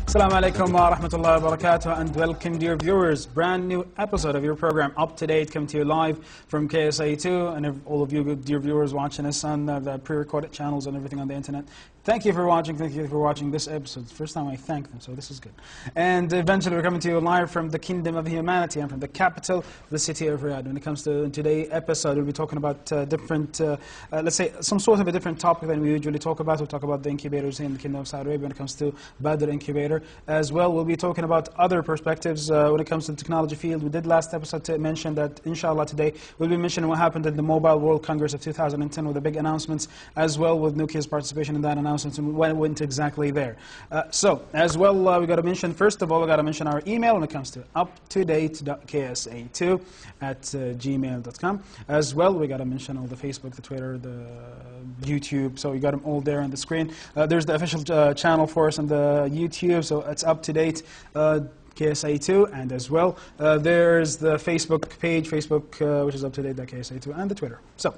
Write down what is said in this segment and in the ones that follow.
Assalamu alaikum wa rahmatullahi wa barakatuh, and welcome dear viewers. Brand new episode of your program Up to Date coming to you live from KSA2, and all of you good dear viewers watching us on the pre-recorded channels and everything on the internet. Thank you for watching. Thank you for watching this episode. It's the first time I thank them, so this is good. And eventually we're coming to you live from the Kingdom of Humanity and from the capital, the city of Riyadh. When it comes to today's episode, we'll be talking about different, let's say, some sort of a different topic than we usually talk about. We'll talk about the incubators in the Kingdom of Saudi Arabia when it comes to Baader incubator. As well, we'll be talking about other perspectives when it comes to the technology field. We did last episode to mention that, inshallah, today we'll be mentioning what happened at the Mobile World Congress of 2010 with the big announcements, as well with Nokia's participation in that announcement and what went exactly there. So, as well, we got to mention, first of all, we got to mention our email when it comes to uptodate.ksa2@gmail.com. As well, we got to mention all the Facebook, the Twitter, the YouTube, so you got them all there on the screen. There's the official channel for us on the YouTube, so it's Up to Date KSA2, and as well there's the Facebook page, which is Up to Date KSA2, and the Twitter. So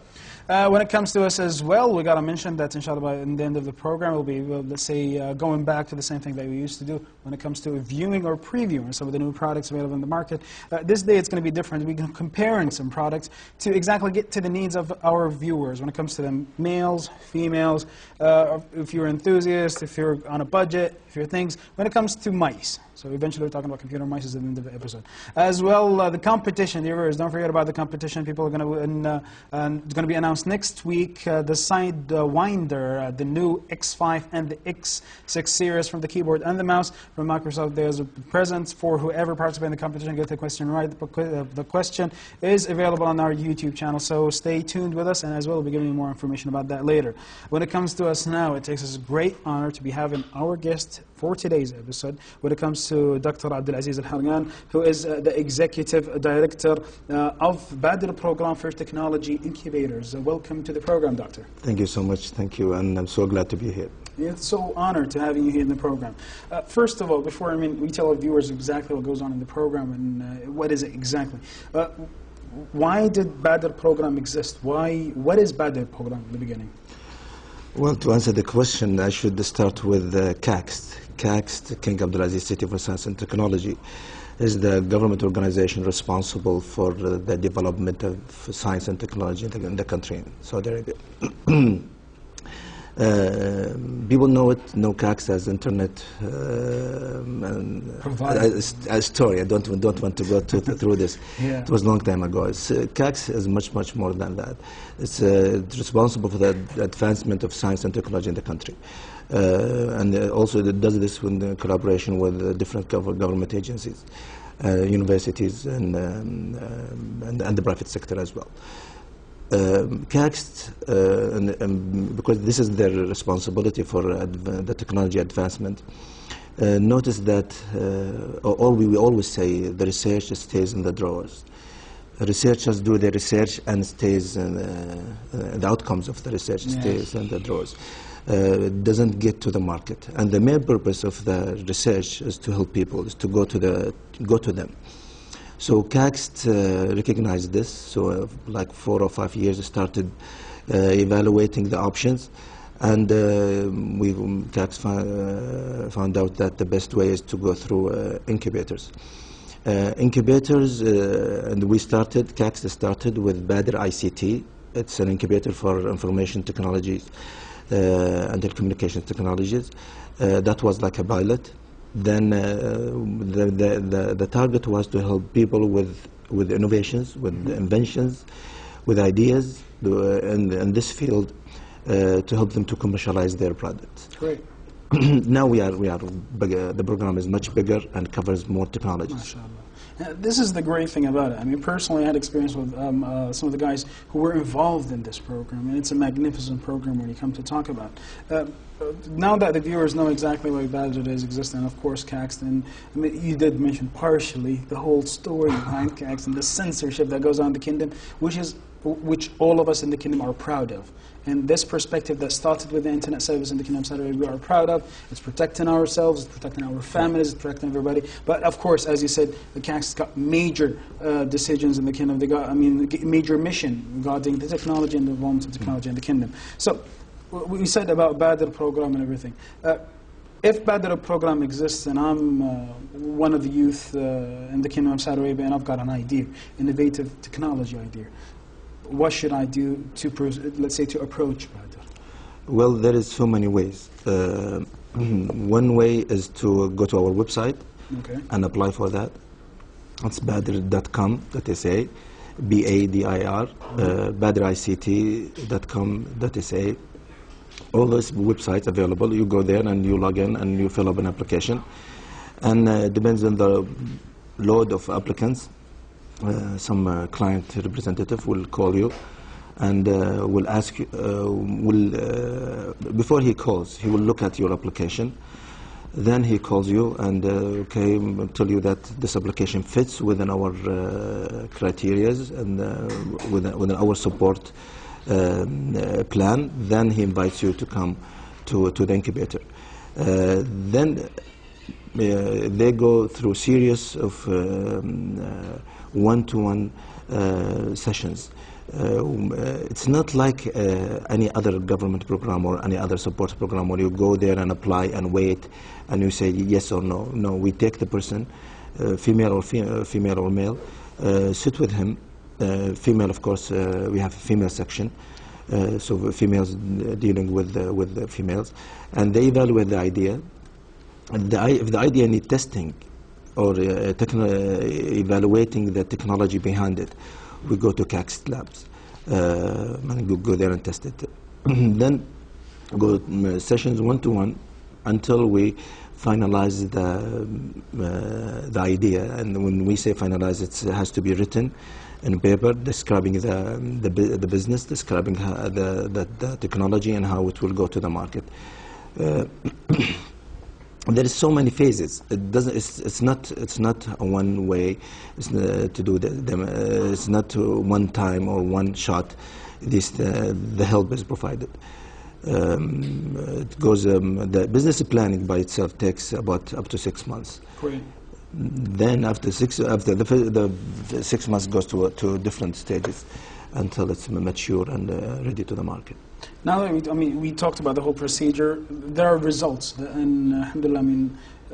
when it comes to us as well, we got to mention that inshallah by the end of the program we'll be, let's say, going back to the same thing that we used to do when it comes to viewing or previewing some of the new products available in the market. This day it's going to be different. We're comparing some products to exactly get to the needs of our viewers when it comes to them, males, females, if you're enthusiasts, if you're on a budget, if you're things, when it comes to mice. So eventually we're talking about computer mice at the end of the episode. As well, the competition, dear viewers, don't forget about the competition. People are going to, it's going to be announced next week, the Sidewinder, the new X5 and the X6 series from the keyboard and the mouse from Microsoft. There's a present for whoever participates in the competition, get the question right. The question is available on our YouTube channel, so stay tuned with us, and as well we'll be giving you more information about that later. When it comes to us now, it takes us a great honor to be having our guest for today's episode when it comes to Dr. Abdالعزيز الحرقان, who is the Executive Director of Baader Program for Technology Incubators. Welcome to the program, Doctor. Thank you so much. Thank you, and I'm so glad to be here. It's so honored to having you here in the program. First of all, before we tell our viewers exactly what goes on in the program and what is it exactly, why did Baader Program exist? What is Baader Program in the beginning? Well, to answer the question, I should start with KAXT. KAXT, King Abdulaziz City for Science and Technology, is the government organization responsible for the development of science and technology in the country, Saudi Arabia. People know KAXT as internet a story. I don't want to go through this. Yeah. It was a long time ago. KAXT is much more than that. It's responsible for the advancement of science and technology in the country. And also it does this in collaboration with different government agencies, universities, and the private sector as well. KAXT, because this is their responsibility for the technology advancement, notice that we always say the research stays in the drawers. Researchers do their research and stays in the outcomes of the research stays in the drawers. It doesn't get to the market, and the main purpose of the research is to help people, is to go to them. So KAXT recognized this, so like 4 or 5 years started evaluating the options, and KAXT found out that the best way is to go through incubators. Incubators, and KAXT started with Baader ICT. It's an incubator for information technologies and telecommunications technologies. That was like a pilot. Then the target was to help people with innovations, with inventions, with ideas in this field, to help them to commercialize their products. Great. Now we are bigger. The program is much bigger and covers more technologies. This is the great thing about it. I mean, personally, I had experience with some of the guys who were involved in this program, and it's a magnificent program when you come to talk about. Now that the viewers know exactly why Baader is existing, of course, KAXT, and I mean, you did mention partially the whole story behind KAXT and the censorship that goes on in the kingdom, which all of us in the kingdom are proud of. And this perspective that started with the internet service in the Kingdom of Saudi Arabia, we are proud of. It's protecting ourselves, it's protecting our families, it's protecting everybody. But of course, as you said, the KAXT got major decisions in the kingdom. They got, major mission regarding the technology and the development of technology in the kingdom. So, we said about Baader program and everything. if Baader program exists and I'm one of the youth in the Kingdom of Saudi Arabia and I've got an idea, innovative technology idea, what should I do to, let's say, to approach Baader? Well, there is so many ways. One way is to go to our website and apply for that. It's badr.com.sa, BADIR, badrict.com.sa. All those websites available. You go there and you log in and you fill up an application. And it depends on the load of applicants. Some client representative will call you and will ask you, before he calls, he will look at your application. Then he calls you and tell you that this application fits within our criteria and within our support plan. Then he invites you to come to the incubator. Then they go through a series of one-to-one sessions. It's not like any other government program or any other support program where you go there and apply and wait and you say yes or no. No, we take the person, female or male, sit with him. Female, of course, we have a female section, so females dealing with the females, and they evaluate the idea. And if the idea needs testing or evaluating the technology behind it, we go to CACST labs and we go there and test it. Then go sessions one-to-one until we finalize the idea. And when we say finalize, it has to be written in paper describing the business, describing the technology and how it will go to the market. There is so many phases. It's not a one way. It's to do it's not one time or one shot. The help is provided. It goes. The business planning by itself takes about up to 6 months. Great. Then after the 6 months goes to different stages until it's mature and ready to the market. Now that we talked about the whole procedure, there are results, and alhamdulillah,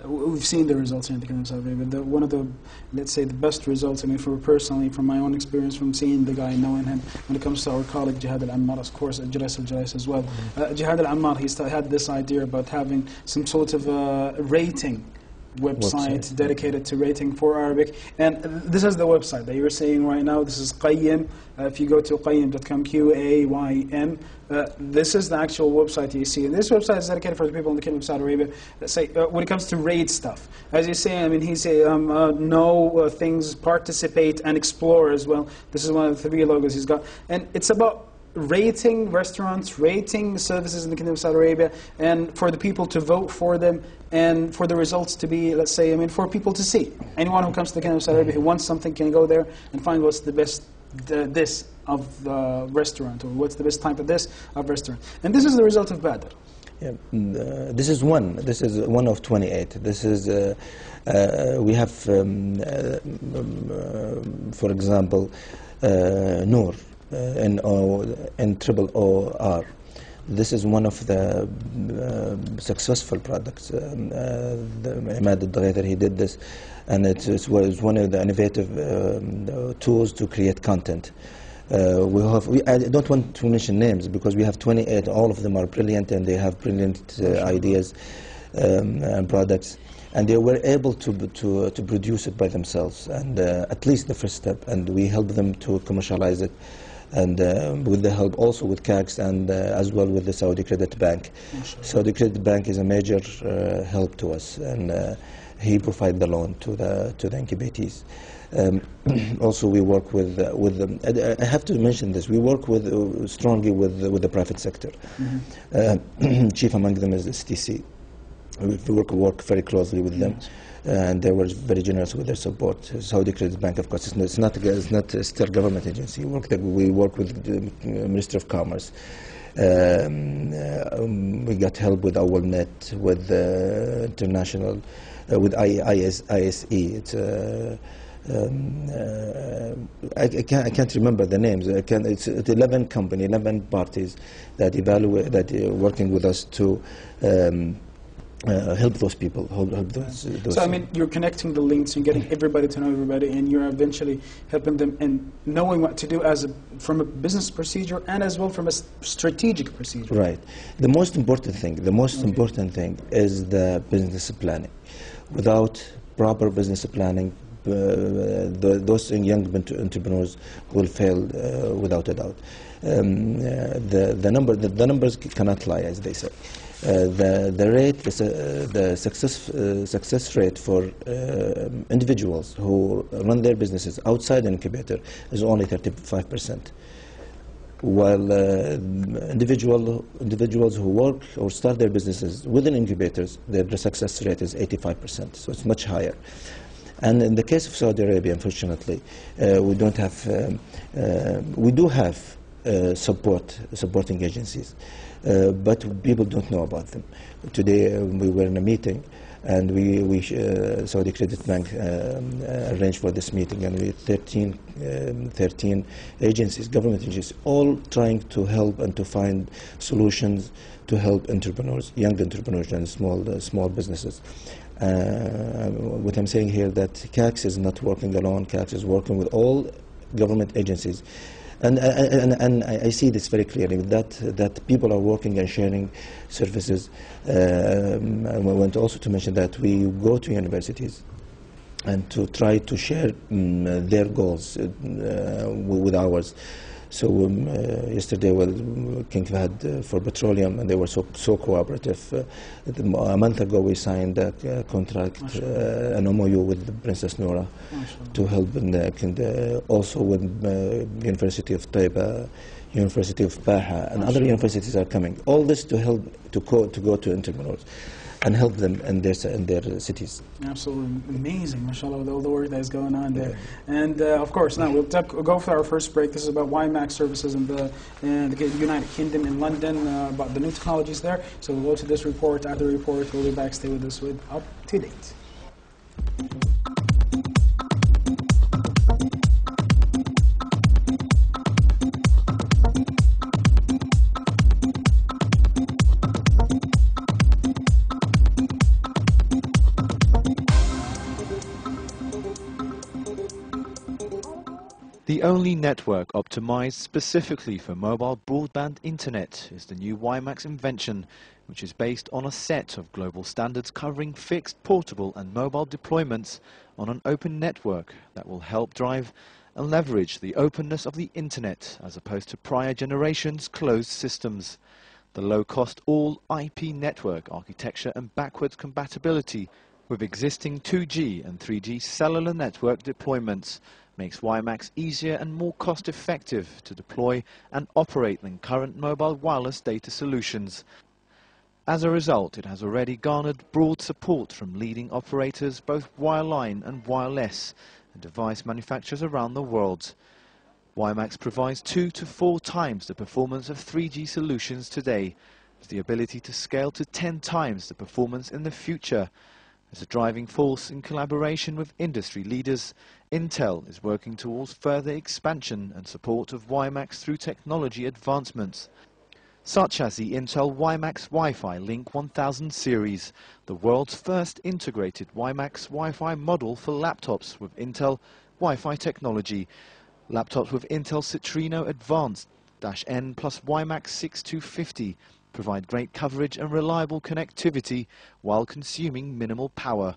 we've seen the results here in the Kingdom of Saudi Arabia. One of the, let's say, the best results, personally, from my own experience, from seeing the guy, knowing him, when it comes to our colleague Jihad Al-Ammar, of course, Jalais as well. Jihad Al-Ammar, he had this idea about having some sort of rating website dedicated to rating for Arabic, and this is the website that you're seeing right now. This is Qayyim. If you go to qayyim.com, QAYM, this is the actual website you see, and this website is dedicated for the people in the Kingdom of Saudi Arabia. Say when it comes to rate stuff, as you say, he say know things, participate, and explore as well. This is one of the 3 logos he's got, and it's about rating restaurants, rating services in the Kingdom of Saudi Arabia, and for the people to vote for them, and for the results to be, let's say, for people to see. Anyone who comes to the Kingdom of Saudi Arabia who wants something can go there and find what's the best this of the restaurant, or what's the best type of this of restaurant. And this is the result of Baader. Yeah, this is one. This is one of 28. This is we have, for example, Noor. N-O-O-R. This is one of the successful products. Imad Al-Daghaiter, he did this, and it was one of the innovative tools to create content. I don't want to mention names because we have 28. All of them are brilliant and they have brilliant ideas and products. And they were able to produce it by themselves, and at least the first step. And we help them to commercialize it. And with the help also with CACS and as well with the Saudi Credit Bank. Saudi Credit Bank is a major help to us, and he provides the loan to the incubatees. Also, we work with them. I have to mention this. We work strongly with the private sector. Chief among them is the STC. We work very closely with them. And they were very generous with their support. Saudi Credit Bank, of course, it's not a state government agency. We work with the Ministry of Commerce. We got help with AWLNet, with international, with ISE. It's I can't remember the names. It's 11 parties that are working with us to help those people, help those. So I mean, you're connecting the links, you're getting everybody to know everybody, and you're eventually helping them in knowing what to do from a business procedure and as well from a strategic procedure. Right. The most important thing is the business planning. Without proper business planning, those young entrepreneurs will fail without a doubt. The numbers cannot lie, as they say. The success rate for individuals who run their businesses outside an incubator is only 35%, while individuals who work or start their businesses within incubators, their success rate is 85%, so it's much higher. And in the case of Saudi Arabia, unfortunately, we don't have, we do have supporting agencies, but people don't know about them. Today we were in a meeting, and Saudi Credit Bank arranged for this meeting, and we 13 agencies, government agencies, all trying to help and to find solutions to help entrepreneurs, young entrepreneurs and small businesses. What I'm saying here that CACS is not working alone. CACS is working with all government agencies. And I see this very clearly, that people are working and sharing services. I want also to mention that we go to universities and to try to share their goals with ours. So yesterday, King Fahd for petroleum, and they were so cooperative. A month ago, we signed a contract, an MOU with Princess Noura to help also with University of Taiba, University of Baha, and other universities are coming. All this to help to go to entrepreneurs and help them in their cities. Absolutely amazing, mashallah, with all the work that is going on there. And of course, now we'll go for our first break. This is about WiMAX services in the United Kingdom, in London, about the new technologies there. So we'll go to this report. After the report, we'll be back. Stay with us with Up to Date. The only network optimized specifically for mobile broadband internet is the new WiMAX invention, which is based on a set of global standards covering fixed, portable and mobile deployments on an open network that will help drive and leverage the openness of the internet as opposed to prior generations' closed systems. The low-cost all-IP network architecture and backwards compatibility with existing 2G and 3G cellular network deployments makes WiMAX easier and more cost-effective to deploy and operate than current mobile wireless data solutions. As a result, it has already garnered broad support from leading operators, both wireline and wireless, and device manufacturers around the world. WiMAX provides 2 to 4 times the performance of 3G solutions today, with the ability to scale to 10 times the performance in the future. As a driving force in collaboration with industry leaders, Intel is working towards further expansion and support of WiMAX through technology advancements, such as the Intel WiMAX Wi-Fi Link 1000 series, the world's first integrated WiMAX Wi-Fi model for laptops with Intel Wi-Fi technology. Laptops with Intel Citrino Advanced-N plus WiMAX 6250 provide great coverage and reliable connectivity while consuming minimal power.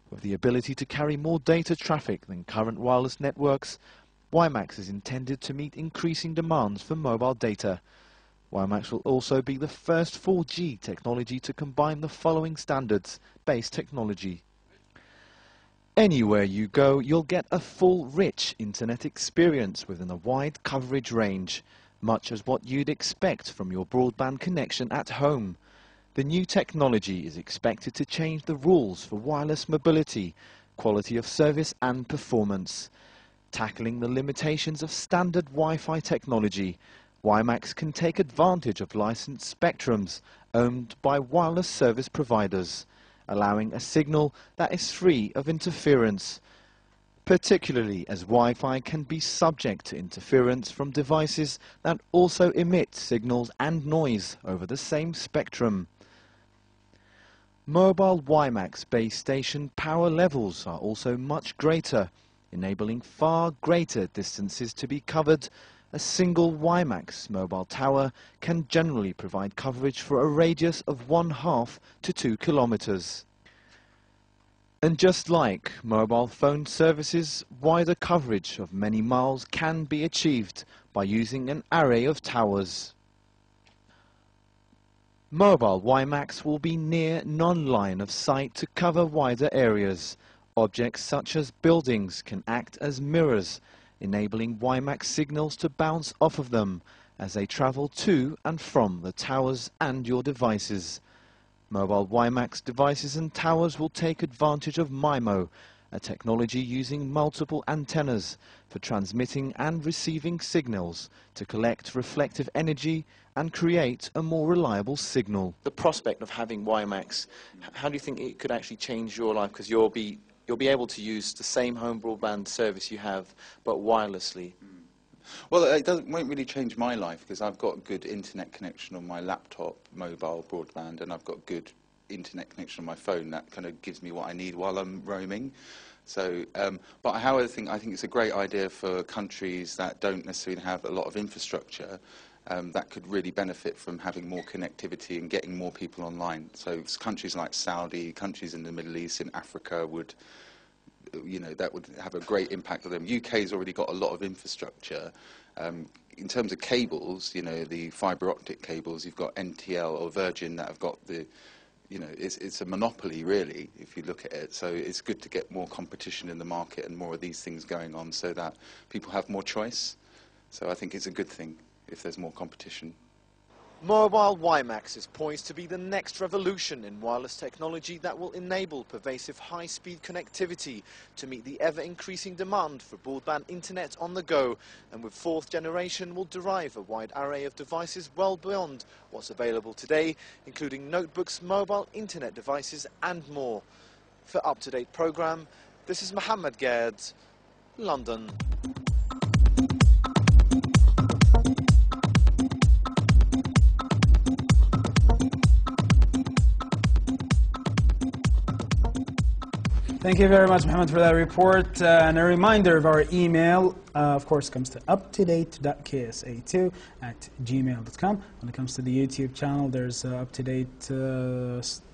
With the ability to carry more data traffic than current wireless networks, WiMAX is intended to meet increasing demands for mobile data. WiMAX will also be the first 4G technology to combine the following standards-based technology. Anywhere you go, you'll get a full, rich internet experience within a wide coverage range, much as what you'd expect from your broadband connection at home. The new technology is expected to change the rules for wireless mobility, quality of service and performance. Tackling the limitations of standard Wi-Fi technology, WiMAX can take advantage of licensed spectrums owned by wireless service providers, allowing a signal that is free of interference, particularly as Wi-Fi can be subject to interference from devices that also emit signals and noise over the same spectrum. Mobile WiMAX base station power levels are also much greater, enabling far greater distances to be covered. A single WiMAX mobile tower can generally provide coverage for a radius of 1/2 to 2 kilometers. And just like mobile phone services, wider coverage of many miles can be achieved by using an array of towers. Mobile WiMAX will be near non-line of sight to cover wider areas. Objects such as buildings can act as mirrors, enabling WiMAX signals to bounce off of them as they travel to and from the towers and your devices. Mobile WiMAX devices and towers will take advantage of MIMO, a technology using multiple antennas for transmitting and receiving signals to collect reflective energy and create a more reliable signal. The prospect of having WiMAX, how do you think it could actually change your life? Because you'll be able to use the same home broadband service you have, but wirelessly. Well, it won't really change my life because I've got good internet connection on my laptop, mobile broadband, and I've got good internet connection on my phone. That kind of gives me what I need while I'm roaming. So, but however, I think it's a great idea for countries that don't necessarily have a lot of infrastructure that could really benefit from having more connectivity and getting more people online. So countries like Saudi, countries in the Middle East, in Africa would, you know, that would have a great impact on them. UK's already got a lot of infrastructure. In terms of cables, you know, the fibre optic cables, you've got NTL or Virgin that have got the, you know, it's a monopoly really, if you look at it. So it's good to get more competition in the market and more of these things going on so that people have more choice. So I think it's a good thing if there's more competition. Mobile WiMAX is poised to be the next revolution in wireless technology that will enable pervasive high-speed connectivity to meet the ever-increasing demand for broadband internet on the go, and with fourth generation will derive a wide array of devices well beyond what's available today, including notebooks, mobile internet devices and more. For Up-to-Date programme, this is Mohammed Gad, London. Thank you very much, Mohammed, for that report. And a reminder of our email, of course, comes to uptodate.ksa2@gmail.com. When it comes to the YouTube channel, there's uptodate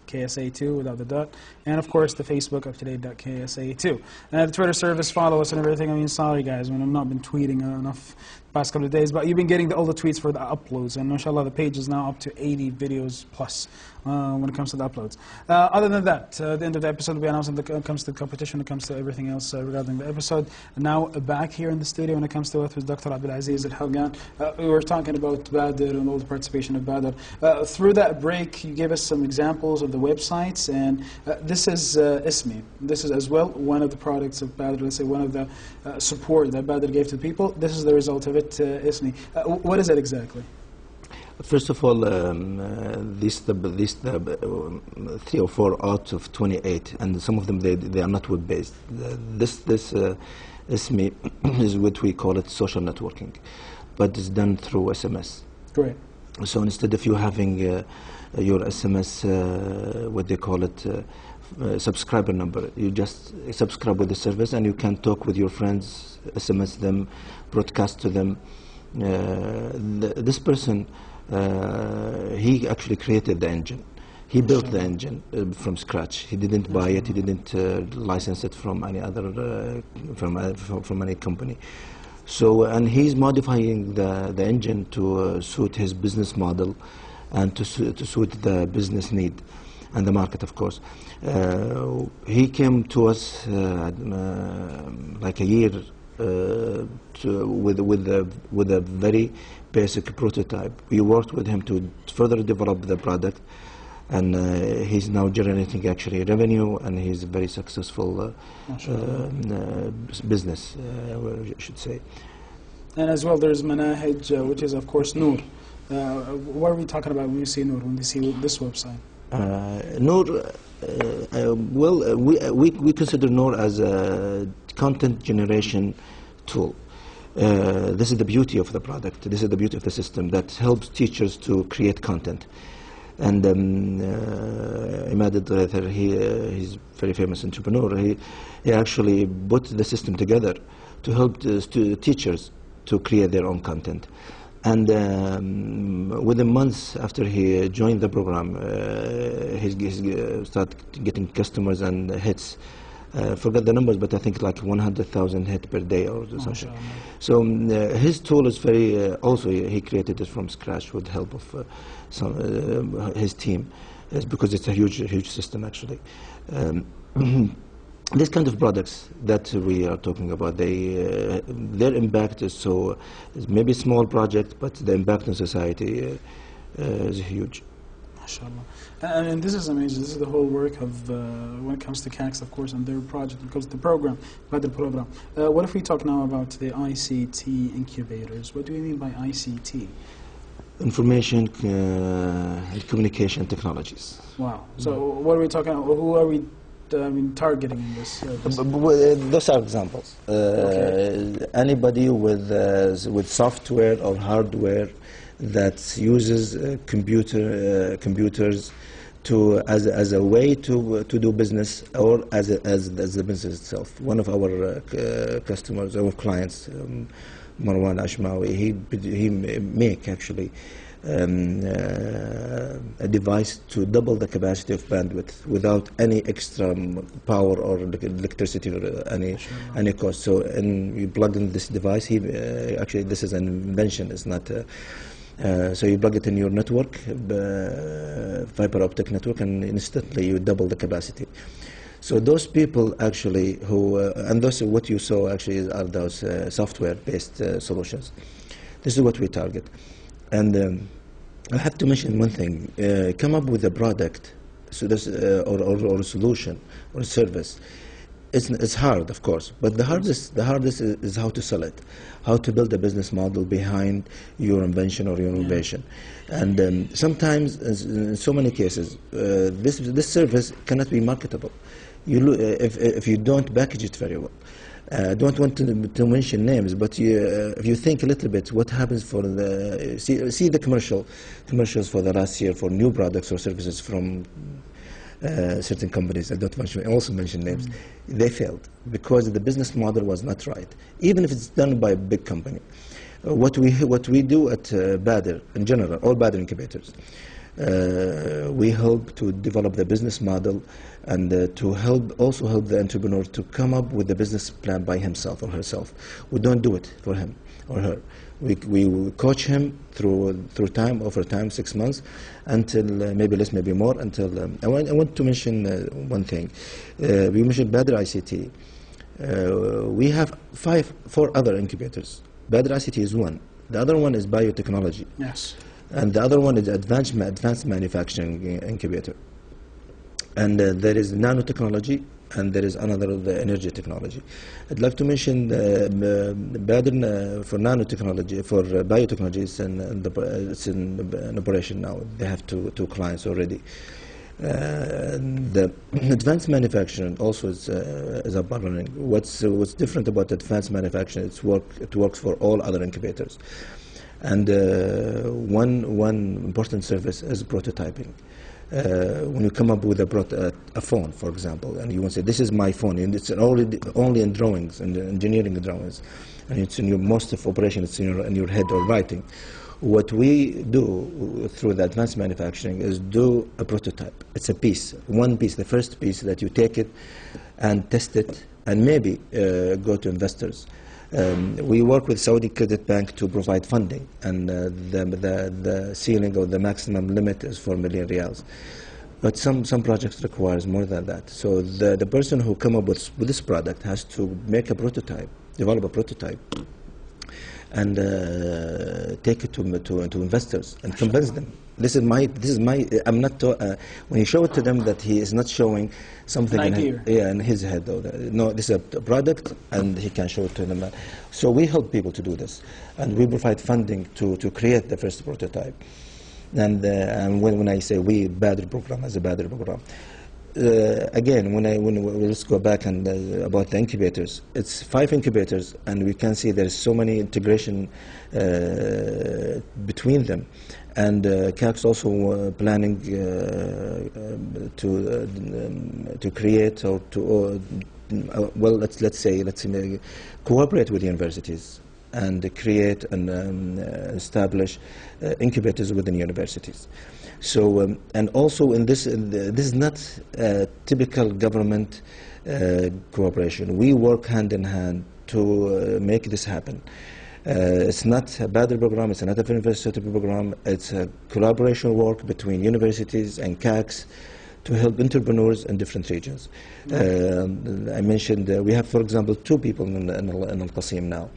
KSA2 without the dot. And of course, the Facebook, uptodate.ksa2. The Twitter service, follow us and everything. I mean, sorry guys, I've not been tweeting enough the past couple of days, but you've been getting all the tweets for the uploads. And mashallah, the page is now up to 80 videos plus when it comes to the uploads. Other than that, at the end of the episode, we announced when it comes to the competition, when it comes to everything else regarding the episode. And now back here in the studio when it comes to it with Dr. Abdulعزيز الحرقان. We were talking about Baader and all the participation of Baader. Through that break, you gave us some examples of the websites, and this is ISMI. This is as well one of the products of Baader, let's say one of the support that Baader gave to the people. This is the result of it, ISMI. What is it exactly? First of all, these 3 or 4 out of 28, and some of them they are not web-based. This ISMI is what we call it social networking, but it's done through SMS. Great. So instead of you having your SMS, what they call it, subscriber number, you just subscribe with the service and you can talk with your friends, SMS them, broadcast to them. This person, he actually created the engine. He built the engine from scratch. He didn't buy it. He didn't license it from any other from any company. So, and he's modifying the engine to suit his business model and to suit the business need and the market, of course. He came to us like a year with a very basic prototype. We worked with him to further develop the product, and he's now generating actually revenue, and he's a very successful business, I should say. And as well, there's Manahij, which is of course Noor. What are we talking about when we see Noor, when we see this website? Noor, well, we consider Noor as a content generation tool. This is the beauty of the product. This is the beauty of the system that helps teachers to create content. And Imad al-Drather, he's a very famous entrepreneur. He actually put the system together to help teachers to create their own content. And within months after he joined the program, he started getting customers and hits. Forgot the numbers, but I think like 100,000 hits per day or something. So his tool is very, also he created it from scratch with the help of his team, because it's a huge system actually. These kind of products that we are talking about, their impact is so, maybe a small project, but the impact on society is huge. MashaAllah. And this is amazing. This is the whole work of, when it comes to CACs, of course, and their project, when it comes to the program, Baader program. What if we talk now about the ICT incubators? What do we mean by ICT? Information and communication technologies. Wow. So what are we talking about? Who are we targeting in this? Those are examples. Okay. Anybody with software or hardware that uses computers as a way to do business, or as the business itself. One of our customers, our clients, Marwan Ashmawi, he make actually a device to double the capacity of bandwidth without any extra power or electricity or any cost. So, and you plug in this device. Actually, this is an invention. It's not. So you plug it in your network, fiber optic network, and instantly you double the capacity. So those people actually and those what you saw actually are those software-based solutions. This is what we target. And I have to mention one thing: come up with a product, so this, or a solution or a service. It's hard, of course, but the hardest is how to sell it, how to build a business model behind your invention or your innovation. And sometimes, in so many cases, this service cannot be marketable. If you don't package it very well. Don't want to mention names, but if you think a little bit, what happens for see the commercials for the last year for new products or services from certain companies. I don't also mention names. They failed because the business model was not right, even if it's done by a big company. What we do at Baader in general, all Baader incubators, we help to develop the business model and to also help the entrepreneur to come up with the business plan by himself or herself. We don't do it for him or her. We coach him through time, over time, 6 months, until maybe less, maybe more, until I want to mention one thing. We mentioned Baader ICT. We have 4 other incubators. Baader ICT is one. The other one is biotechnology. Yes. And the other one is advanced manufacturing incubator. And there is nanotechnology, and there is another, the energy technology. I'd like to mention Baader for nanotechnology, for biotechnology, it's in operation now. They have two clients already. The advanced manufacturing also is up and running. What's different about advanced manufacturing? It works for all other incubators. And one important service is prototyping. When you come up with a phone, for example, and you want to say, this is my phone, and it's only in drawings, and engineering drawings, and it's in your most of operation, it's in your head or writing. What we do through the advanced manufacturing is do a prototype. It's a piece, one piece, the first piece that you take it and test it, and maybe go to investors. We work with Saudi Credit Bank to provide funding, and the ceiling or the maximum limit is 4 million riyals. But some projects requires more than that. So the person who come up with this product has to make a prototype, develop a prototype, and take it to investors and convince them. This is my. I'm not. When you show it to them, that he is not showing something in his head. Though. No, this is a product, and he can show it to them. So we help people to do this, and we provide funding to create the first prototype. And when I say we, Baader program as a Baader program, again, let's go back and about the incubators. It's 5 incubators, and we can see there's so many integration between them. And CAC's also planning to create or to well, let's say cooperate with universities and create and establish incubators within universities. So and also in this is not typical government cooperation. We work hand in hand to make this happen. It's not a Baader program, it's not a university program, it's a collaboration work between universities and CACs to help entrepreneurs in different regions. I mentioned we have, for example, 2 people in Al-Qasim now,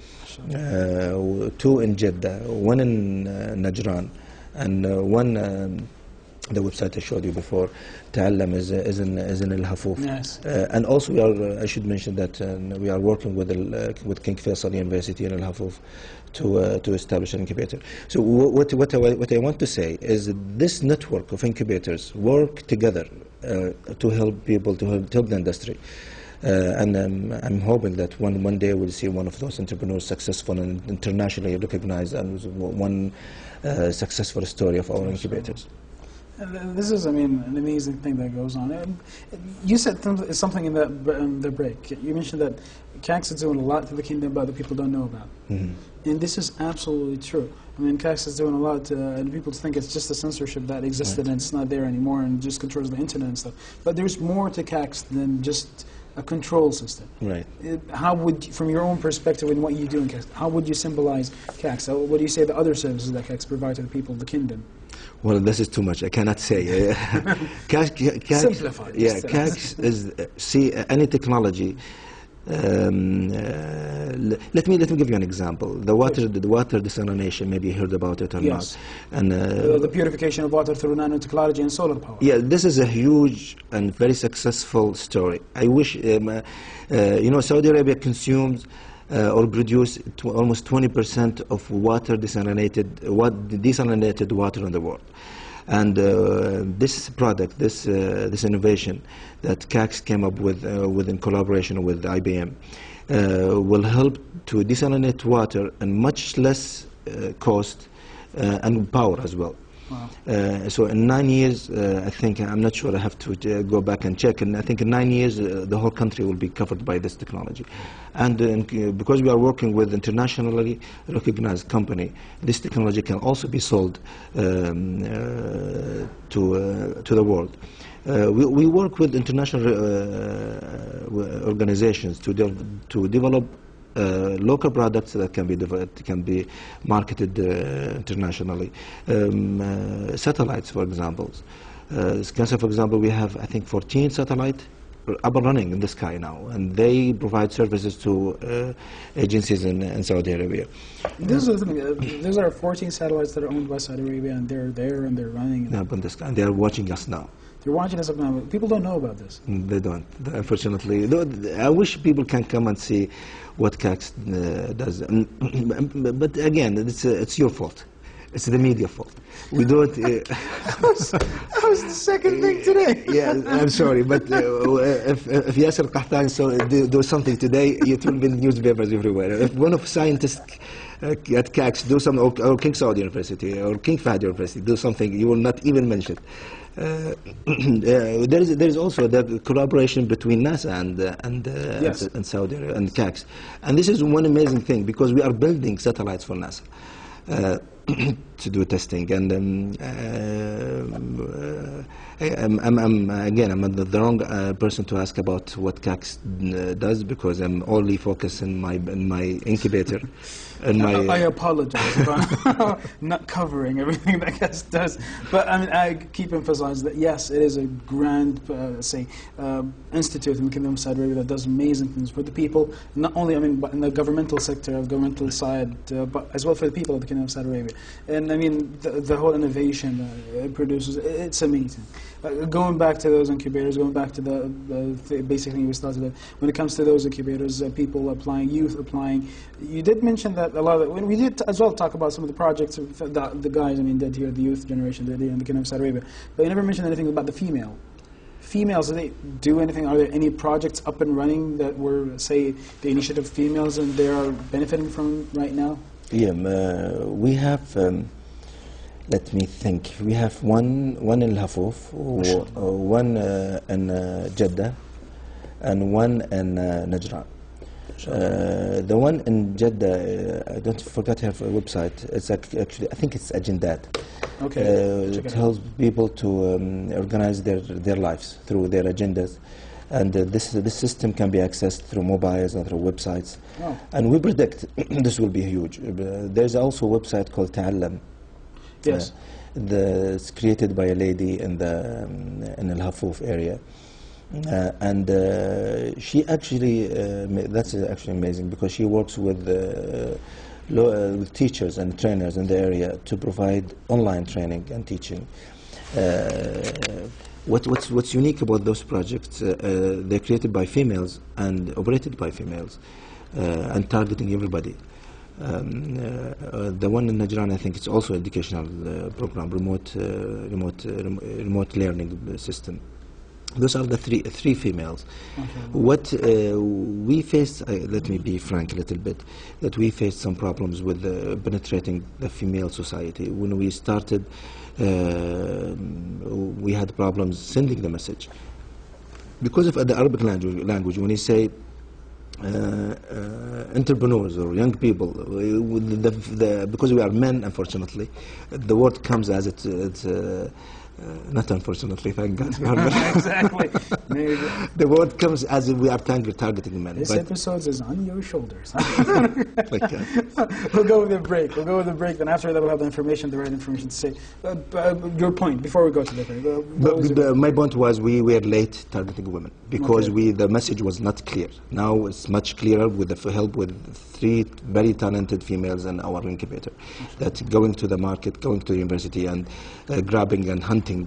2 in Jeddah, 1 in Najran, and 1 the website I showed you before, Ta'allam, is in Al-Hafuf. Yes. And also we are, I should mention that we are working with King Faisal University in Al-Hafuf to establish an incubator. So what I want to say is that this network of incubators work together to help people, to help the industry. And I'm hoping that one day we'll see one of those entrepreneurs successful and internationally recognized, and one successful story of our incubators. This is, I mean, an amazing thing that goes on. You said something in the break. You mentioned that CACS is doing a lot to the kingdom, but other people don't know about. Mm-hmm. And this is absolutely true. I mean, CACS is doing a lot, and people think it's just the censorship that existed and it's not there anymore and just controls the internet and stuff. But there's more to CACS than just a control system. Right. How would, from your own perspective and what you do in CACS, how would you symbolize CACS? What do you say the other services that CACS provide to the people of the kingdom? Well, this is too much. I cannot say. Simplify. Yeah, CACS is any technology. Let me give you an example. The water desalination. Maybe you heard about it or not. And the purification of water through nanotechnology and solar power. Yeah, this is a huge and very successful story. I wish Saudi Arabia consumes or produce almost 20% of desalinated water in the world. And this product, this innovation that CACS came up with in collaboration with IBM, will help to desalinate water and much less cost and power as well. Wow. So in 9 years, I think, I'm not sure, I have to go back and check, and I think in 9 years the whole country will be covered by this technology. And because we are working with internationally recognized company, this technology can also be sold to the world. We work with international organizations to develop local products that can be marketed internationally. Satellites, for example. For example, we have, I think, 14 satellites up and running in the sky now, and they provide services to agencies in Saudi Arabia. Those are 14 satellites that are owned by Saudi Arabia, and they're there and they're running. Up in the sky, and they are watching us now. They're watching us up now. People don't know about this. They don't, unfortunately. I wish people can come and see what CACS does. But again, it's your fault. It's the media fault. We don't. That was the second thing today. Yeah, I'm sorry, but if Yasser Qahtani do something today, it will be in newspapers everywhere. If one of scientists at CACS do something, or King Saudi University or King Fahd University do something, you will not even mention. There is also the collaboration between NASA and Saudi Arabia and CACS, and this is one amazing thing because we are building satellites for NASA to do testing, and I'm the wrong person to ask about what CACS does because I'm only focused in my incubator. I apologize about not covering everything that CACS does, but I mean I keep emphasizing that yes, it is a grand institute in the Kingdom of Saudi Arabia that does amazing things for the people, not only but in the governmental sector, governmental side, but as well for the people of the Kingdom of Saudi Arabia. And I mean the whole innovation it produces, it's amazing. Going back to those incubators, going back to basically we started with, when it comes to those incubators, people applying, youth applying. You did mention that a lot of when we did as well talk about some of the projects the guys, I mean, did here, the youth generation did here in the Kingdom of Saudi Arabia, but you never mentioned anything about the female females, do they do anything? Are there any projects up and running that were, say, the initiative females and they are benefiting from right now? Yeah, we have, let me think, we have one in Al-Hafuf, one in Jeddah, and one in Najran. The one in Jeddah, I don't forget her website. It's actually, I think it's Agendat. Okay. It helps people to organize their lives through their agendas, and this system can be accessed through mobiles and through websites. Oh. And we predict this will be huge. There's also a website called Ta'allam. Yes. It's created by a lady in Al Hafuf area. And she actually, that's actually amazing, because she works with teachers and trainers in the area to provide online training and teaching. What's unique about those projects, they're created by females and operated by females and targeting everybody. The one in Najran, I think it's also an educational program, remote learning system. Those are the three females. Okay. What we faced, let me be frank a little bit, that we faced some problems with penetrating the female society. When we started, we had problems sending the message. Because of the Arabic language, when you say entrepreneurs or young people, because we are men, unfortunately, the word comes as it's not unfortunately, thank God. Exactly. Maybe. The word comes as if we are targeting men. This episode is on your shoulders. Like, We'll go with a break. Then after that we'll have the right information to say. Your point, before we go to the break. My point was we were late targeting women because the message was not clear. Now it's much clearer with the help with 3 very talented females in our incubator that going to the market, going to the university and grabbing and hunting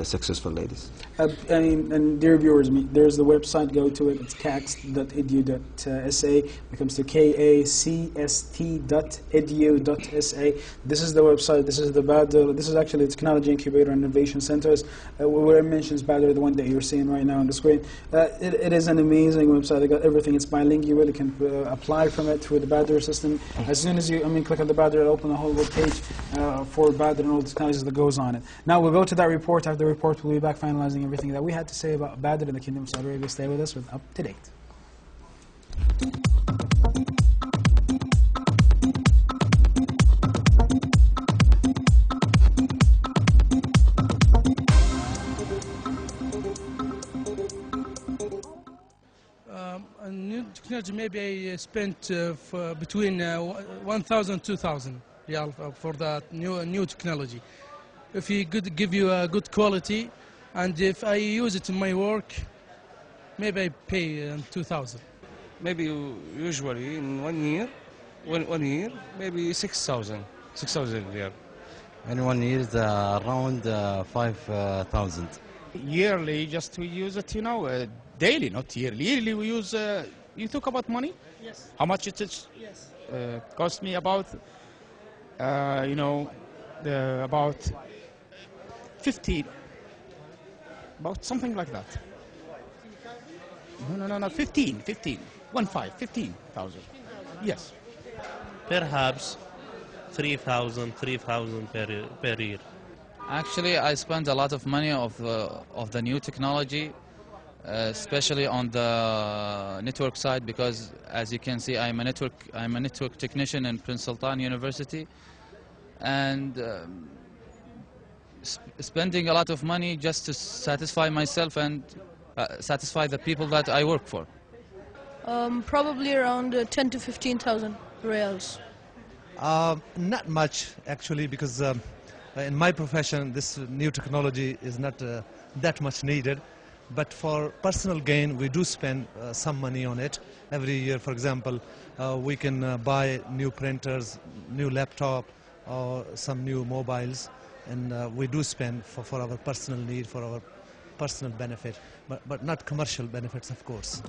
successful ladies. And dear viewers, there's the website, go to it, it's caxt.edu.sa, becomes to kacst.edu.sa. This is the website, this is the Baader, this is actually the Technology Incubator and Innovation Centers, where it mentions Baader, the one that you're seeing right now on the screen. It is an amazing website, they got everything, it's bilingual, you can apply from it through the Baader system. As soon as you click on the Baader, it'll open a whole web page for Baader and all the technologies that goes on it. Now we'll go to that report. After the report, we'll be back finalizing everything that we had to say about Baader in the Kingdom of Saudi Arabia. Stay with us with Up to Date. New technology, maybe I spent between 1,000 2,000 riyal for that new technology. If he could give you a good quality, and if I use it in my work, maybe I pay 2,000. Maybe usually in 1 year, maybe 6,000 riyal. In 1 year, around 5,000. Yearly, just we use it, daily, not yearly. Yearly we use, you talk about money? Yes. How much it is? Yes. Cost me about, about 15. About something like that. No, 15. 15,000. Yes. Perhaps 3,000 per year. Actually, I spend a lot of money of the new technology, especially on the network side, because as you can see, I'm a network technician in Prince Sultan University, and spending a lot of money just to satisfy myself and satisfy the people that I work for. Probably around 10 to 15,000 reals. Not much, actually, because in my profession, this new technology is not that much needed. But for personal gain, we do spend some money on it. Every year, for example, we can buy new printers, new laptop, or some new mobiles. And we do spend for our personal need, for our personal benefit, but not commercial benefits, of course.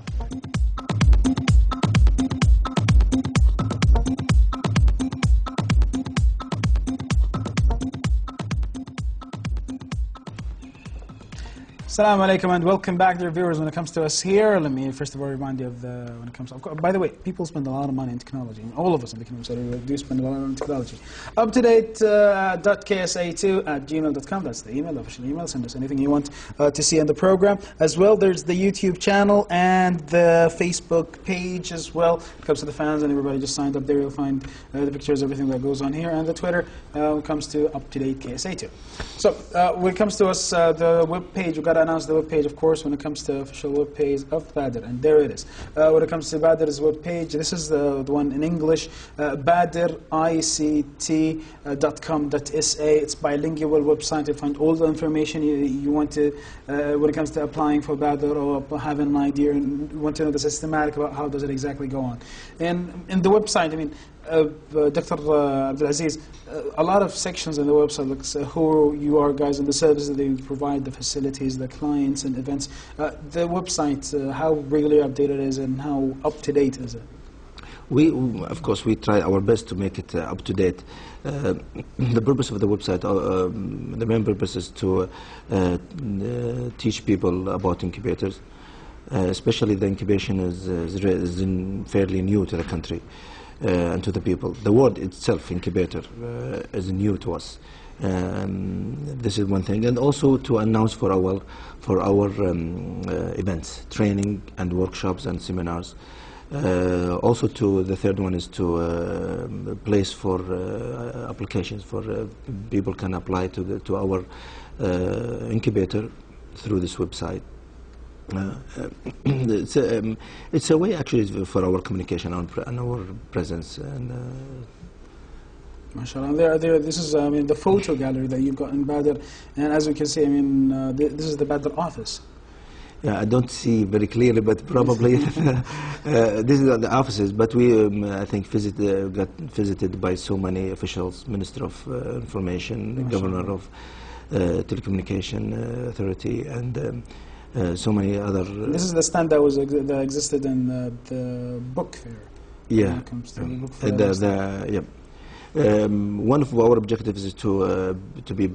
Assalamu alaikum and welcome back, dear viewers. When it comes to us here, let me first of all remind you of when it comes to, by the way, people spend a lot of money in technology. And all of us in the Kingdom of Saudi do spend a lot on technology. UpToDate.ksa2@gmail.com. That's the email, the official email. Send us anything you want to see on the program. As well, there's the YouTube channel and the Facebook page as well. When it comes to the fans and everybody just signed up there, you'll find the pictures, everything that goes on here. And the Twitter when it comes to UpToDate KSA2. So when it comes to us, the web page, we've got to announce the web page, of course, when it comes to official web page of Baader, and there it is. When it comes to Baader's web page, this is the one in English, BaaderICT.com.sa. It's bilingual website. You'll find all the information you want to, when it comes to applying for Baader or having an idea and want to know the systematic about how does it exactly go on. And in the website, I mean, Dr. Abdulaziz, a lot of sections in the website looks who you are guys and the services that you provide, the facilities, the clients and events. The website, how regularly updated is it and how up to date is it? Of course, we try our best to make it up to date. The purpose of the website, the main purpose is to teach people about incubators. Especially the incubation is fairly new to the country. And to the people. The word itself, incubator, is new to us. This is one thing, and also to announce for our events, training and workshops and seminars. Also, the third one is to place for applications for people can apply to our incubator through this website. It's a way actually for our communication and our presence. And MashaAllah, this is I mean the photo gallery that you've got in Baader, and as we can see, I mean this is the Baader office. Yeah, I don't see very clearly, but probably this is the offices. But we, I think, got visited by so many officials, Minister of Information, Governor of Telecommunication Authority, and so many other. This is the stand that existed in the book fair. Yeah. When it comes to the book fair. One of our objectives is to be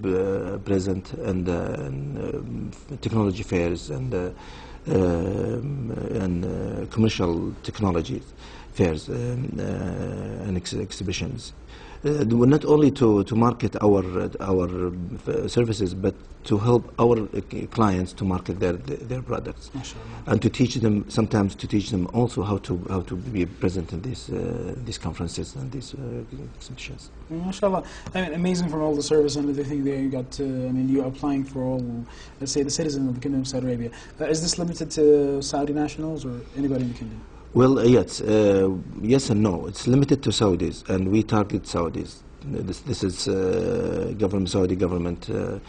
present in technology fairs and commercial technology fairs and exhibitions. Not only to market our services, but to help our clients to market their products, and to teach them, sometimes to teach them also how to be present in these conferences and these exhibitions. MashaAllah, I mean, amazing from all the service and everything there you got. I mean, you're applying for all, let's say, the citizens of the Kingdom of Saudi Arabia. Is this limited to Saudi nationals or anybody in the kingdom? Well, yes and no. It's limited to Saudis, and we target Saudis. This is Saudi government and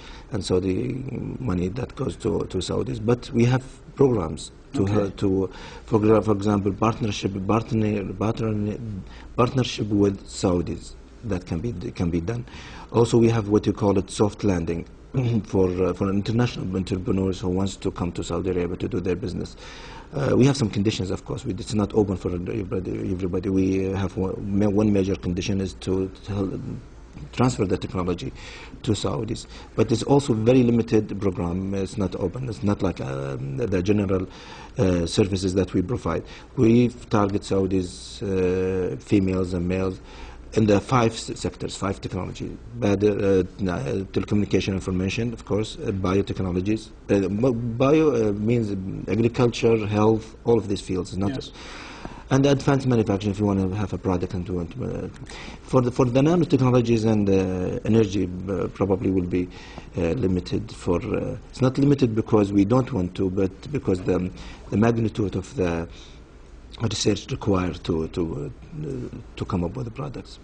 Saudi money that goes to Saudis. But we have programs for example, partnership with Saudis that can be done. Also, we have what you call it soft landing for international entrepreneurs who wants to come to Saudi Arabia to do their business. We have some conditions, of course. It's not open for everybody. We have one major condition is to transfer the technology to Saudis. But it's also very limited program. It's not open. It's not like the general services that we provide. We target Saudis, females and males, in the 5 sectors, 5 technologies: telecommunication information, of course, biotechnologies. Bio means agriculture, health, all of these fields. Not and advanced manufacturing, if you want to have a product and for the nanotechnologies and energy, probably will be limited. It's not limited because we don't want to, but because the magnitude of the research required to come up with the products.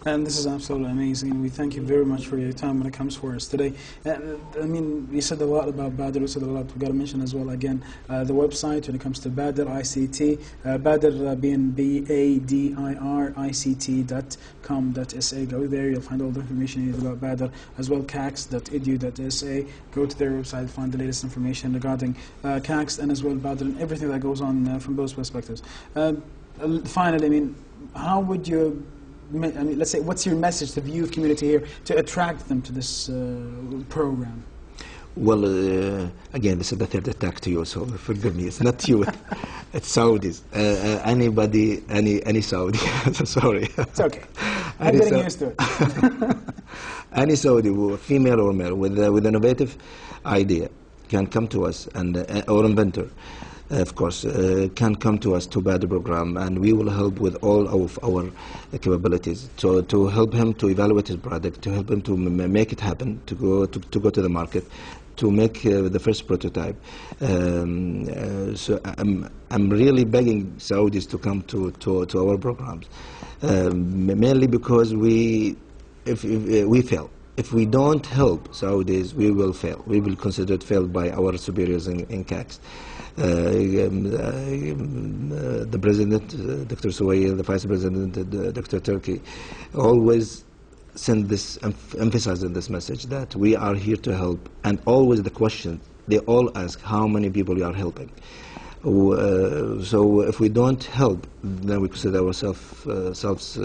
And this is absolutely amazing, and we thank you very much for your time when it comes for us today. And, I mean, we said a lot about Baader, we said a lot, we've got to mention as well again the website when it comes to Baader ICT, Baader being BADIR-ICT.com.sa. Go there, you'll find all the information you need about Baader, as well cax.edu.sa. Go to their website, find the latest information regarding cax and as well Baader and everything that goes on from those perspectives. Finally, I mean, how would you, I mean, let's say, what's your message to the youth community here to attract them to this program? Well, again, this is the third attack to you, so forgive me. It's not you, it's Saudis. Anybody, any Saudi. Sorry. It's okay. I'm getting used to it. Any Saudi, female or male, with innovative idea can come to us, and or inventor, of course, can come to us to Baader program, and we will help with all of our capabilities to help him to evaluate his product, to help him to make it happen, to go to the market, to make the first prototype. So I'm really begging Saudis to come to our programs, mainly because we fail. If we don't help Saudis, we will fail. We will consider it failed by our superiors in CACs. The president, Dr. Suwail, the vice president, Dr. Turkey, always send this, emphasizing this message that we are here to help, and always the question they all ask, how many people you are helping? So if we don't help, then we consider ourselves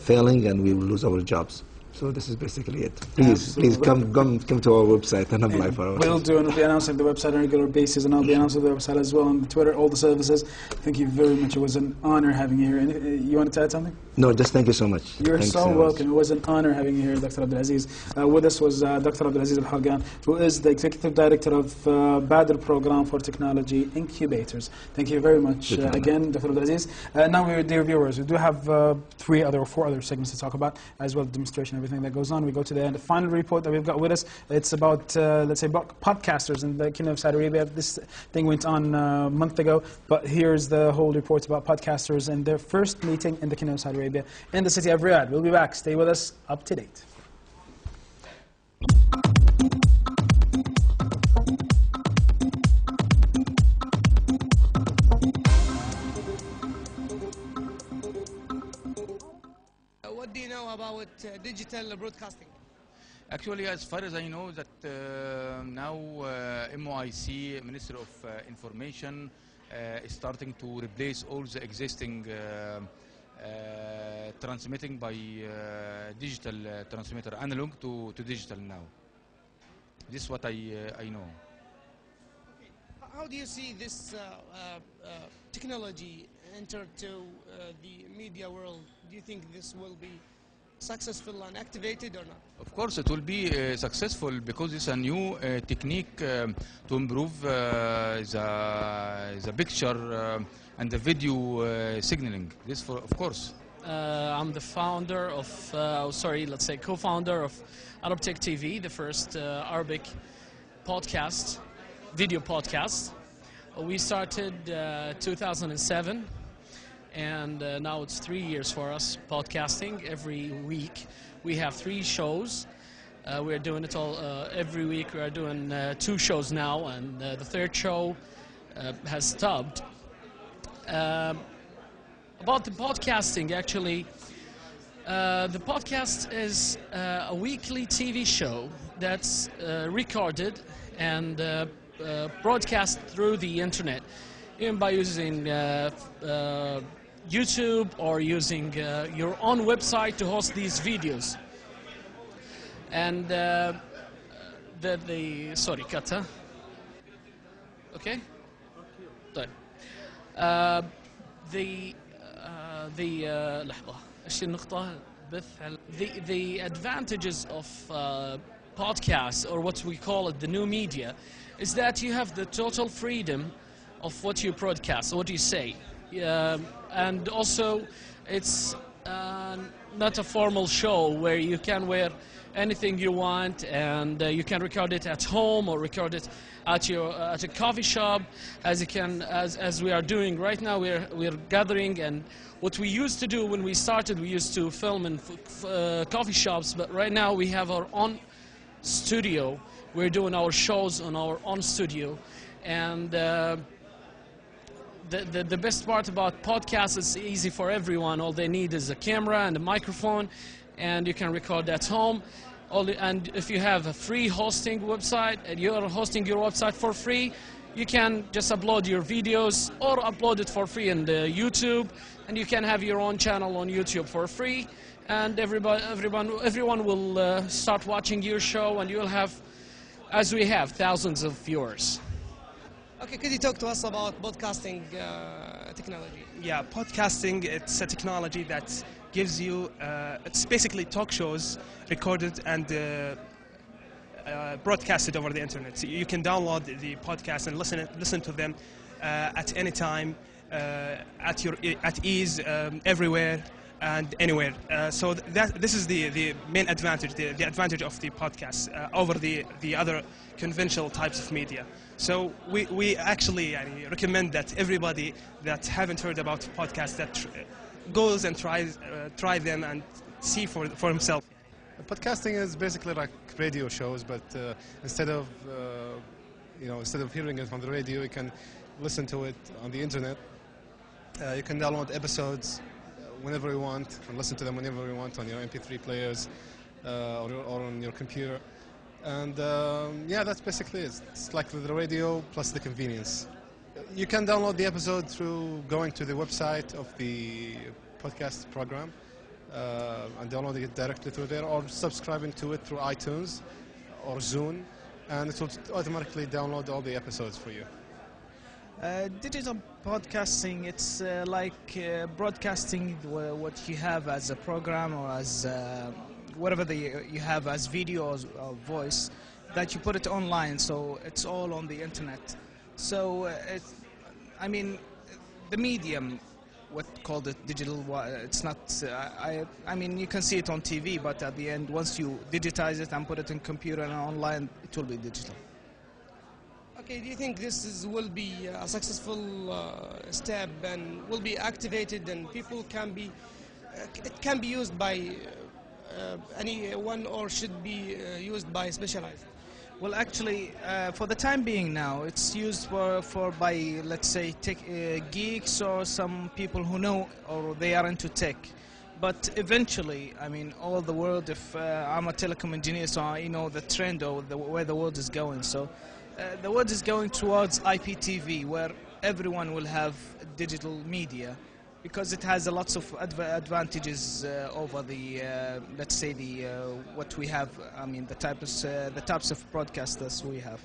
failing, and we will lose our jobs. So this is basically it. Please come to our website and apply for our. We'll do, and we'll be announcing the website on a regular basis, and I'll be announcing the website as well on Twitter, all the services. Thank you very much. It was an honor having you here. And you wanted to add something? No, just thank you so much. You're so welcome. It was an honor having you here, Dr. Abdulaziz. With us was Dr. Abdulaziz Al-Harqan, who is the Executive Director of Baader Program for Technology Incubators. Thank you very much again, Dr. Abdulaziz. Now, dear viewers, we do have 4 other segments to talk about, as well as demonstration, everything that goes on. We go to the final report that we've got with us. It's about, let's say, podcasters in the Kingdom of Saudi Arabia. This thing went on a month ago, but here's the whole report about podcasters and their first meeting in the Kingdom of Saudi Arabia in the city of Riyadh. We'll be back. Stay with us. Up to date. What do you know about digital broadcasting? Actually, as far as I know, that now MOIC, Minister of Information, is starting to replace all the existing transmitting by digital transmitter, analog to digital now. This is what I know. Okay. How do you see this technology enter to the media world? Do you think this will be successful and activated or not? Of course, it will be successful because it's a new technique to improve the picture and the video signaling. This, of course. I'm the founder of, let's say co-founder of Arab Tech TV, the first Arabic podcast, video podcast. We started 2007. And now it's 3 years for us podcasting. Every week we have 3 shows. We're doing it all every week. We are doing 2 shows now, and the 3rd show has stopped. About the podcasting, actually, the podcast is a weekly TV show that's recorded and broadcast through the internet, even by using YouTube or using your own website to host these videos. And sorry, cut, huh? Okay? طيب. The advantages of podcasts, or what we call it, the new media, is that you have the total freedom of what you broadcast, what you say. And also, it's not a formal show where you can wear anything you want, and you can record it at home or record it at a coffee shop, as we are doing right now. We're gathering, and what we used to do when we started, we used to film in coffee shops, but right now we have our own studio. We're doing our shows on our own studio, and the best part about podcasts is easy for everyone. All they need is a camera and a microphone, and you can record at home. And if you have a free hosting website and you are hosting your website for free, you can just upload your videos or upload it for free on YouTube, and you can have your own channel on YouTube for free, and everyone will start watching your show, and you'll have as we have thousands of viewers. Okay, could you talk to us about podcasting technology? Yeah, podcasting, it's a technology that gives you, it's basically talk shows recorded and broadcasted over the internet. So you can download the podcast and listen to them at any time, at ease, everywhere and anywhere. So this is the main advantage, the advantage of the podcast over the other conventional types of media. So we actually recommend that everybody that haven't heard about podcasts that goes and try them and see for himself. Podcasting is basically like radio shows, but instead of hearing it on the radio, you can listen to it on the internet. You can download episodes whenever you want and listen to them whenever you want on your MP3 players or on your computer. And yeah, that's basically it. It's like the radio plus the convenience. You can download the episode through going to the website of the podcast program and downloading it directly through there, or subscribing to it through iTunes or Zune, and it will automatically download all the episodes for you. Digital podcasting, it's like broadcasting what you have as a program or as whatever you have as video or voice, that you put it online, so it's all on the internet. So I mean, the medium, what called it digital, it's not, I mean, you can see it on TV, but at the end, once you digitize it and put it in computer and online, it will be digital. Okay, do you think this will be a successful step and will be activated and people can be, it can be used by anyone, or should be used by specialized? Well, actually, for the time being now, it's used by, let's say, tech geeks or some people who know or they are into tech. But eventually, I mean, all the world, if I'm a telecom engineer, so I know the trend or where the world is going. So the world is going towards IPTV, where everyone will have digital media, because it has lots of advantages over the, let's say, the what we have. I mean, the types of broadcasters we have.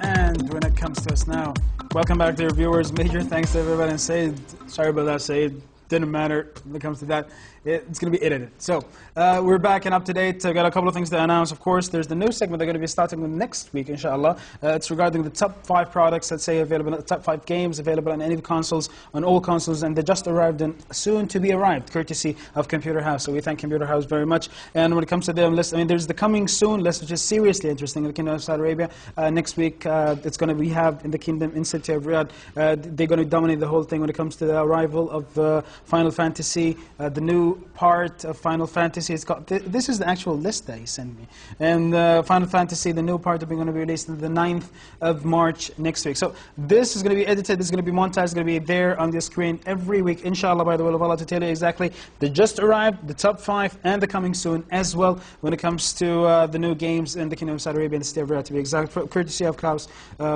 And when it comes to us now, welcome back, dear viewers. Major thanks to everybody. And Said, sorry about that, Said. Didn't matter when it comes to that. It's going to be edited. So we're back and up to date. I've got a couple of things to announce. Of course, there's the new segment they're going to be starting with next week, inshallah. It's regarding the top 5 products, let's say, available, the top 5 games available on any consoles, on all consoles, and they just arrived and soon to be arrived, courtesy of Computer House. So we thank Computer House very much. And when it comes to the list, I mean, there's the coming soon list, which is seriously interesting in the Kingdom of Saudi Arabia. Next week, it's going to be in the Kingdom in city of Riyadh. They're going to dominate the whole thing when it comes to the arrival of Final Fantasy, the new part of Final Fantasy. It's got this is the actual list that he sent me. And Final Fantasy, the new part, is going to be released on the 9th of March next week. So this is going to be edited, this is going to be montaged, it's going to be there on the screen every week, inshallah, by the will of Allah, to tell you exactly the just arrived, the top 5, and the coming soon as well when it comes to the new games in the Kingdom of Saudi Arabia and the state of Riyadh, to be exact, courtesy of Klaus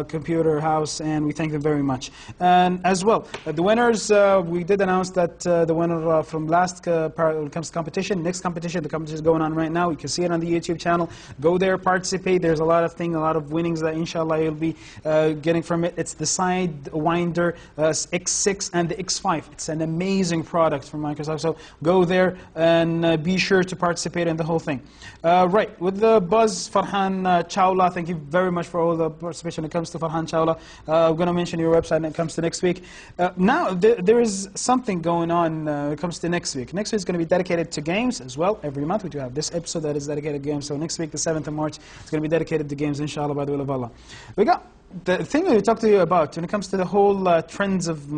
Computer House, and we thank them very much. And as well, the winners, we did announce that the winner from last when it comes to competition, next competition, the competition is going on right now. You can see it on the YouTube channel. Go there, participate. There's a lot of things, a lot of winnings that inshallah you'll be getting from it. It's the Sidewinder X6 and the X5. It's an amazing product from Microsoft. So go there and be sure to participate in the whole thing. Right, with the buzz, Farhan Chawla, thank you very much for all the participation when it comes to Farhan Chawla. I'm going to mention your website when it comes to next week. Now, there is something going on when it comes to next week. Next week is going to be dedicated to games as well. Every month we do have this episode that is dedicated to games. So next week, the 7th of March, it's going to be dedicated to games, inshallah, by the will of Allah. We got the thing that we talked to you about when it comes to the whole trends of,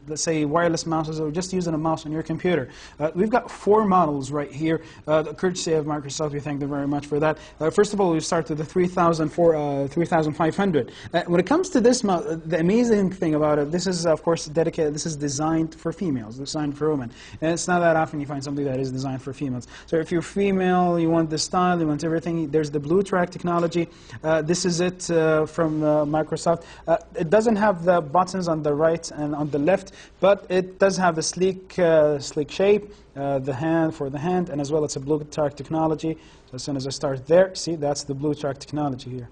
let's say, wireless mouses or just using a mouse on your computer. We've got 4 models right here, courtesy of Microsoft. We thank them very much for that. First of all, we start with the 3500. When it comes to this mouse, the amazing thing about it, this is, of course, dedicated. This is designed for females, designed for women. And it's not that often you find something that is designed for females. So if you're female, you want the style, you want everything, there's the Blue Track technology. This is it from Microsoft. It doesn't have the buttons on the right and on the left, but it does have the sleek shape, the hand for the hand, and as well it's a blue track technology. So as soon as I start there, see, that's the blue track technology here.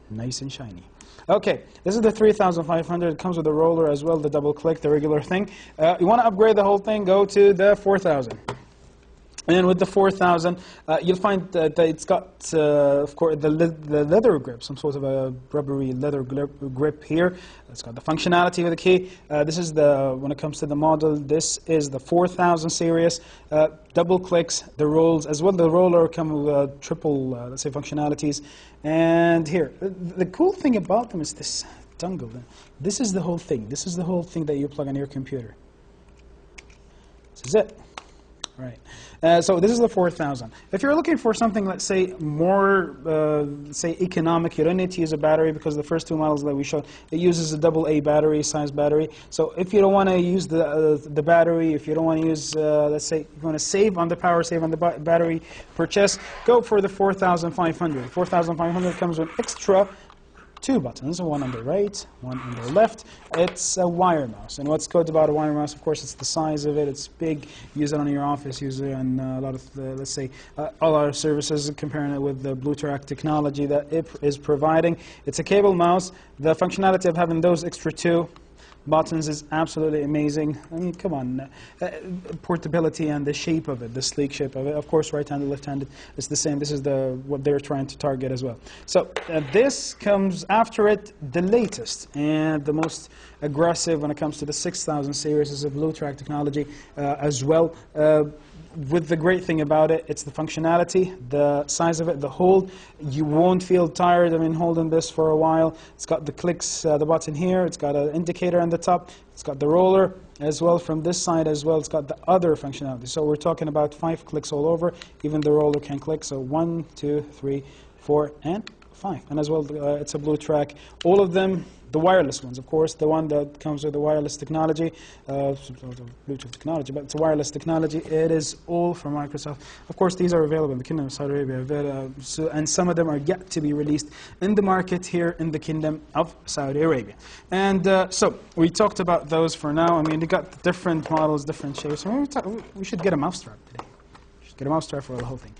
Nice and shiny. Okay, this is the 3500. It comes with a roller as well, the double click, the regular thing. You want to upgrade the whole thing, go to the 4000. And with the 4000, you'll find that it's got, of course, the leather grip, some sort of a rubbery leather grip here. It's got the functionality of the key. This is when it comes to the model, this is the 4000 series. Double clicks, the rolls, as well the roller come with triple, let's say, functionalities. And here, the cool thing about them is this dongle. This is the whole thing. This is the whole thing that you plug on your computer. This is it. Right. So this is the 4000. If you're looking for something, let's say, more, say, economic, you don't need to use a battery because the first two models that we showed, it uses a AA battery, size battery. So if you don't want to use the battery, if you don't want to use, let's say, you want to save on the power, save on the battery purchase, go for the 4500. 4500 comes with extra 2 buttons, one on the right, one on the left. It's a wire mouse. And what's good about a wire mouse, of course, it's the size of it. It's big. Use it on your office. Use it on a lot of, let's say, all our services, comparing it with the Bluetooth technology that it is providing. It's a cable mouse. The functionality of having those extra 2 buttons is absolutely amazing. I mean, come on. Portability and the shape of it, the sleek shape of it. Of course, right-handed, left-handed, it's the same. This is what they're trying to target as well. So this comes after it, the latest and the most aggressive when it comes to the 6000 series is a blue track technology as well. With the great thing about it, it's the functionality, the size of it, the hold. You won't feel tired, I mean, holding this for a while. It's got the clicks, the button here. It's got an indicator on the top. It's got the roller as well from this side as well. It's got the other functionality. So we're talking about 5 clicks all over. Even the roller can click. So 1, 2, 3, 4, and 5. And as well, it's a blue track. All of them, the wireless ones, of course, the one that comes with the wireless technology, Bluetooth technology, but it's a wireless technology. It is all from Microsoft. Of course, these are available in the Kingdom of Saudi Arabia, and some of them are yet to be released in the market here in the Kingdom of Saudi Arabia. And so we talked about those for now. I mean, they got different models, different shapes. We should get a mousetrap today. We should get a mousetrap for the whole thing.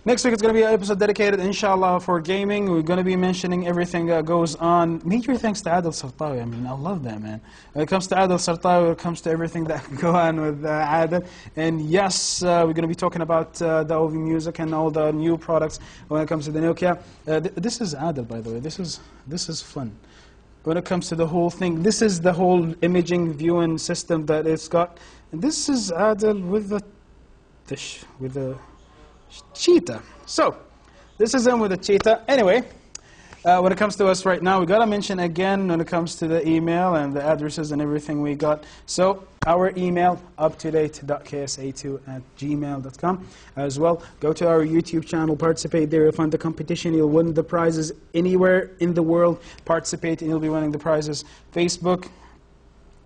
Next week, it's going to be an episode dedicated, inshallah, for gaming. We're going to be mentioning everything that goes on. Major thanks to Adil Sartawi. I mean, I love that, man. When it comes to Adil Sartawi, when it comes to everything that can go on with Adil. And yes, we're going to be talking about the OV music and all the new products when it comes to the Nokia. This is Adil, by the way. This is fun. When it comes to the whole thing, this is the whole imaging viewing system that it's got. And this is Adil with the cheetah. So, this is him with a cheetah. Anyway, when it comes to us right now, we got to mention again when it comes to the email and the addresses and everything we got. So, our email, uptodate.ksa2@gmail.com. As well, go to our YouTube channel, participate there. You'll find the competition. You'll win the prizes anywhere in the world. Participate and you'll be winning the prizes. Facebook.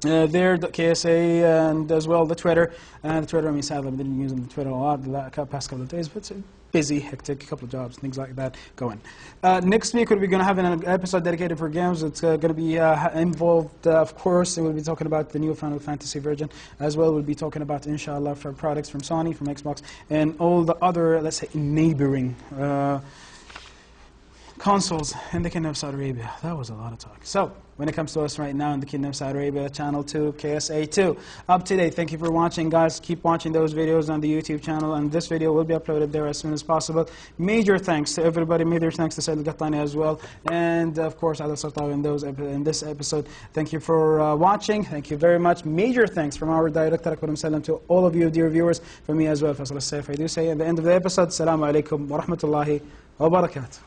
There, KSA, and as well the Twitter. And the Twitter, I mean, sadly, I didn't use the Twitter a lot the past couple of days, but it's busy, hectic, a couple of jobs, things like that going. Next week, we're going to have an episode dedicated for games. It's going to be involved, of course, we'll be talking about the new Final Fantasy version. As well, we'll be talking about, inshallah, for products from Sony, from Xbox, and all the other, let's say, neighboring consoles in the Kingdom of Saudi Arabia. That was a lot of talk. So, when it comes to us right now in the Kingdom of Saudi Arabia, Channel 2, KSA2. Up to date. Thank you for watching, guys. Keep watching those videos on the YouTube channel, and this video will be uploaded there as soon as possible. Major thanks to everybody. Major thanks to Said Al-Qahtani as well. And, of course, Adil Sartawi in this episode. Thank you for watching. Thank you very much. Major thanks from our director, to all of you, dear viewers, for me as well. Faisal Al-Saif, I do say at the end of the episode, Assalamu alaikum wa rahmatullahi wa barakatuh.